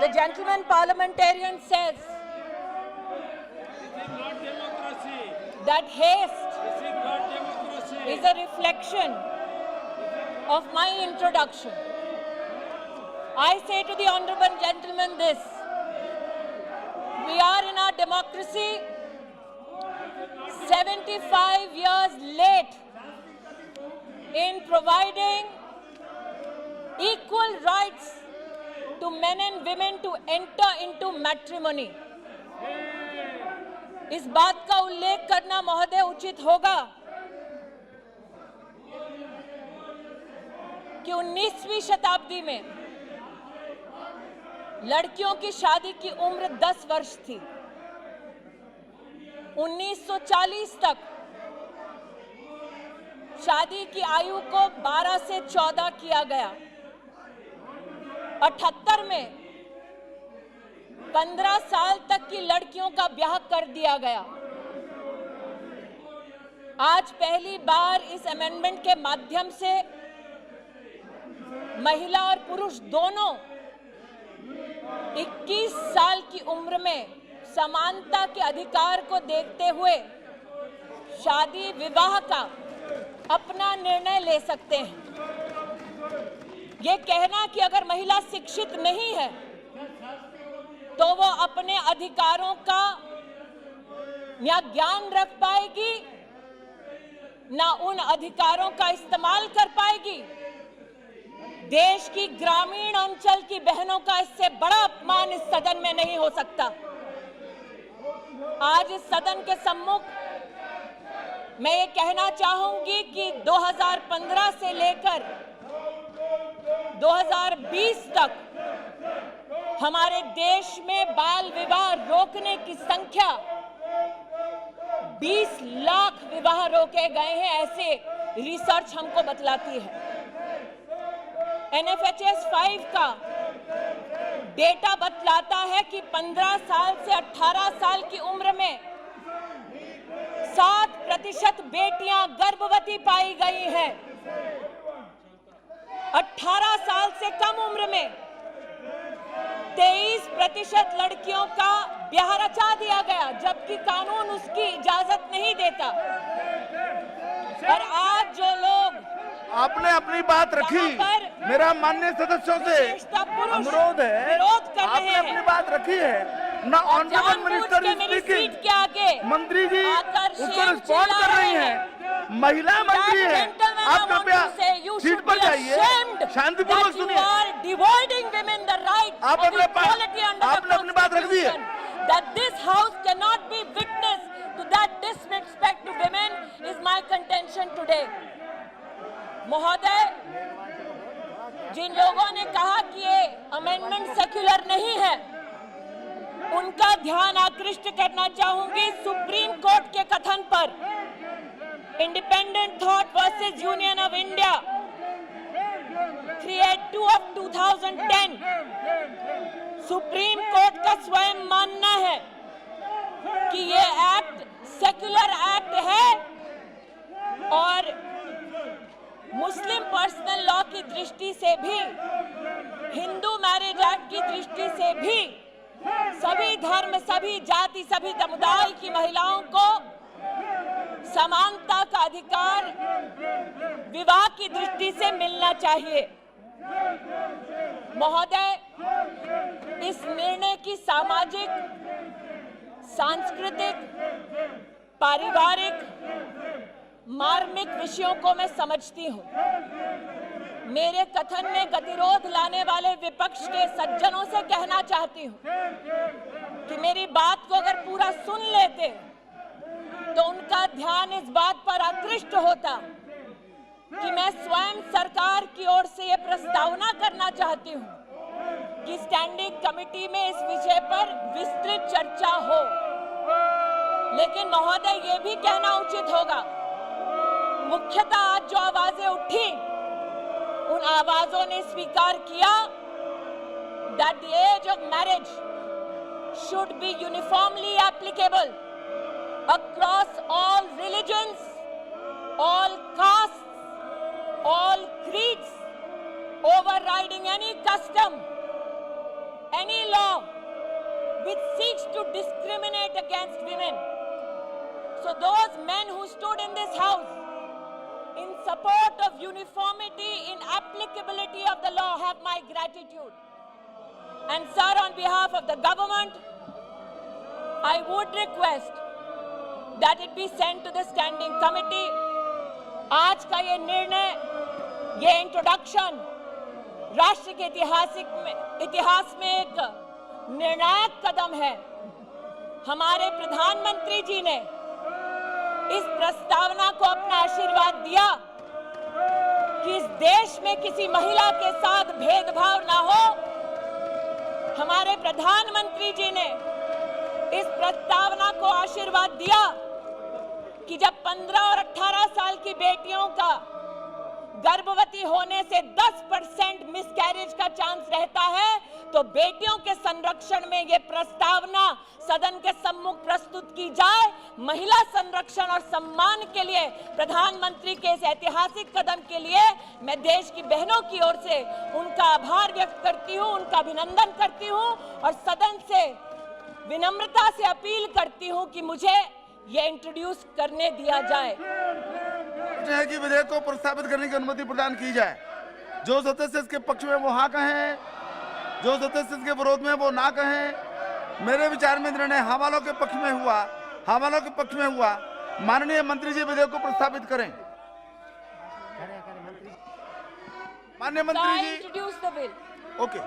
The gentleman parliamentarian says that haste is a reflection of my introduction. I say to the honorable gentleman this: we are in our democracy 75 years late in providing equal rights to men and women to enter into matrimony. इस बात का उल्लेख करना महोदय उचित होगा कि 19वीं शताब्दी में लड़कियों की शादी की उम्र 10 वर्ष थी। 1940 तक शादी की आयु को 12 से 14 किया गया। 78 में 15 साल तक की लड़कियों का ब्याह कर दिया गया। आज पहली बार इस अमेंडमेंट के माध्यम से महिला और पुरुष दोनों 21 साल की उम्र में समानता के अधिकार को देखते हुए शादी विवाह का अपना निर्णय ले सकते हैं। ये कहना कि अगर महिला शिक्षित नहीं है तो वो अपने अधिकारों का ना ज्ञान रख पाएगी, ना उन अधिकारों का इस्तेमाल कर पाएगी, देश की ग्रामीण अंचल की बहनों का इससे बड़ा अपमान इस सदन में नहीं हो सकता। आज इस सदन के सम्मुख मैं ये कहना चाहूंगी कि 2015 से लेकर 2020 तक हमारे देश में बाल विवाह रोकने की संख्या 20 लाख विवाह रोके गए हैं, ऐसे रिसर्च हमको बतलाती है। NFHS 5 का डेटा बतलाता है कि 15 साल से 18 साल की उम्र में 7% बेटियां गर्भवती पाई गई हैं। 18 साल से कम उम्र में 23% लड़कियों का ब्याह रचा दिया गया, जबकि कानून उसकी इजाजत नहीं देता। और आज जो लोग आपने अपनी बात रखी, मेरा माननीय सदस्यों से अनुरोध है, आपने अपनी बात रखी है ना। ऑनरेबल मिनिस्टर इज स्पीकिंग, मंत्री जी उसको रिस्पॉन्ड कर रही हैं, महिला मंत्री है, आप कृपया सीट पर जाइए, शांतिपूर्वक सुनिए। आपने अपनी बात रख दी है। That this house cannot be witness to that disrespect to women is my contention today. महोदय, जिन लोगों ने कहा कि ये अमेंडमेंट सेक्युलर नहीं है, उनका ध्यान आकृष्ट करना चाहूंगी सुप्रीम कोर्ट के कथन पर। Independent thought versus union of India 382 of 2010, supreme court का स्वयं मानना है कि ये एक्ट सेक्युलर एक्ट है और मुस्लिम पर्सनल लॉ की दृष्टि से भी, हिंदू मैरिज एक्ट की दृष्टि से भी सभी धर्म, सभी जाति, सभी समुदाय की महिलाओं को समानता का अधिकार विवाह की दृष्टि से मिलना चाहिए। महोदय, इस निर्णय की सामाजिक, सांस्कृतिक, पारिवारिक, मार्मिक विषयों को मैं समझती हूं। मेरे कथन में गतिरोध लाने वाले विपक्ष के सज्जनों से कहना चाहती हूं कि मेरी बात को अगर पूरा सुन लेते तो उनका ध्यान इस बात पर आकृष्ट होता कि मैं स्वयं सरकार की ओर से यह प्रस्तावना करना चाहती हूं कि स्टैंडिंग कमेटी में इस विषय पर विस्तृत चर्चा हो। लेकिन महोदय, ये भी कहना उचित होगा, मुख्यतः आज जो आवाजें उठी, उन आवाजों ने स्वीकार किया that the age of marriage should be uniformly applicable across all religions, all castes, all creeds, overriding any custom any law which seeks to discriminate against women. So those men who stood in this house in support of uniformity in applicability of the law have my gratitude. And sir, on behalf of the government, I would request that it be sent to the standing committee. आज का ये निर्णय, ये introduction राष्ट्र के इतिहास में एक निर्णायक कदम है। हमारे प्रधानमंत्री जी ने इस प्रस्तावना को अपना आशीर्वाद दिया कि इस देश में किसी महिला के साथ भेदभाव ना हो। हमारे प्रधानमंत्री जी ने इस प्रस्तावना को आशीर्वाद दिया कि जब 15 और 18 साल की बेटियों का गर्भवती होने से 10% मिसकैरेज का चांस रहता है, तो बेटियों के संरक्षण में ये प्रस्तावना सदन के सम्मुख प्रस्तुत की जाए। महिला संरक्षण और सम्मान के लिए प्रधानमंत्री के इस ऐतिहासिक कदम के लिए मैं देश की बहनों की ओर से उनका आभार व्यक्त करती हूं, उनका अभिनंदन करती हूं और सदन से विनम्रता से अपील करती हूं कि मुझे ये इंट्रोड्यूस करने दिया जाए। है कि विधेयक को प्रस्तावित करने की अनुमति प्रदान की जाए। जो सदस्य इसके पक्ष में वो हाँ कहें, जो सदस्य इसके विरोध में वो ना कहें। मेरे विचार में निर्णय हवालों के पक्ष में हुआ, हवालों के पक्ष में हुआ। माननीय मंत्री जी विधेयक को प्रस्तावित करें। माननीय मंत्री जी, इंट्रोड्यूस द बिल। ओके।